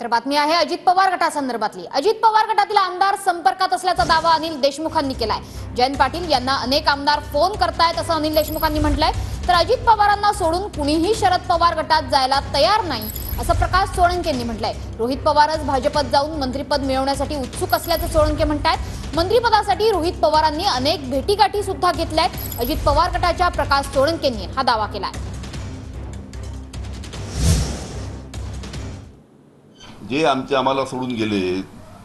तर बातमी आहे अजित पवार गटासंदर्भातली। अजित पवार गटातील आमदार संपर्कात असल्याचा दावा अनिल देशमुखांनी केलाय। जयंत पाटील यांना अनेक आमदार फोन करतायत असं अनिल देशमुखांनी म्हटलंय। तर अजित पवारांना सोडून कुणीही शरद पवार गटात जायला तयार नाही असं प्रकाश सोळंकेंनी म्हटलंय। रोहित पवारच भाजपत जाऊन मंत्रिपद मिळवण्यासाठी उत्सुक असल्याचं सोळंके म्हणतात। मंत्रिपदासाठी रोहित पवारांनी अनेक भेटीगाठी सुद्धा घेतल्यात। अजित पवार गटाच्या प्रकाश सोळंकेंनी हा दावा केलाय। जे आम्हाला सोडून गेले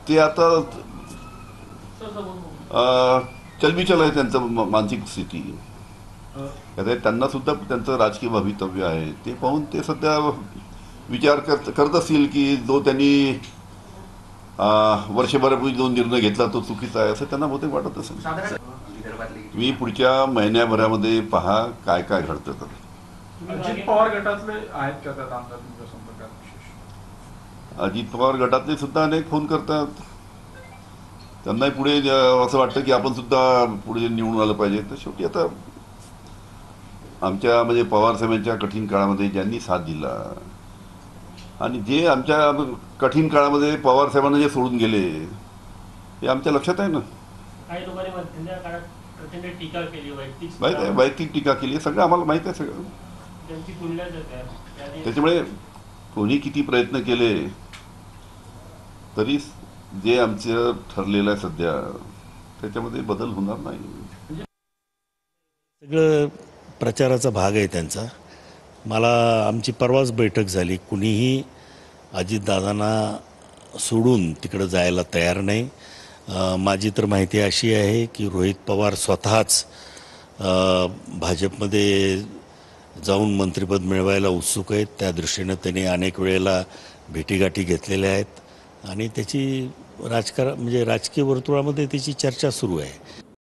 ते आता चलबिचल आहे त्यांचं मानसिक स्थिती। त्यांना सुद्धा त्यांचं राजकीय भवितव्य आहे, ते पाहून ते सध्या विचार करत असतील की जो त्यांनी वर्षभरापूर्वी जो निर्णय घेतला तो चुकीचा आहे असं त्यांना बहुतेक वाटत असेल। मी पुढच्या महिन्याभरामध्ये पहा काय काय घडतं। अजित पवार गटातले आहेत का त्यात आमदार तुमच्या संपर्कात? अजित पवार गटातले सुद्धा अनेक फोन करतात, त्यांनाही पुढे असं वाटतं की आपण सुद्धा पुढे निवडून आलं पाहिजे। तर शेवटी आता आमच्या म्हणजे पवार साहेबांच्या कठीण काळामध्ये ज्यांनी साथ दिला आणि जे आमच्या कठीण काळामध्ये पवार साहेबांना जे सोडून गेले हे आमच्या लक्षात आहे ना। काही लोकांनी मध्यंतरी काळात प्रचंड टीका केली, वैयक्तिक टीका केली, सगळं आम्हाला माहित आहे सगळं। त्यांची तुलना करतात। त्याच्यामुळे कोणी किती प्रयत्न केले तरी जे आमचं ठरलेलं आहे सध्या त्याच्यामध्ये बदल होणार नाही। सगळं प्रचाराचा भाग आहे त्यांचा। मला आमची परवाच बैठक झाली, कुणीही अजितदादांना सोडून तिकडं जायला तयार नाही। माझी तर माहिती अशी आहे की रोहित पवार स्वतःच भाजपमध्ये जाऊन मंत्रिपद मिळवायला उत्सुक आहेत। त्या दृष्टीनं त्यांनी अनेक वेळेला भेटीगाठी घेतलेल्या आहेत आणि त्याची राजकीय वर्तुळामध्ये त्याची चर्चा सुरू आहे।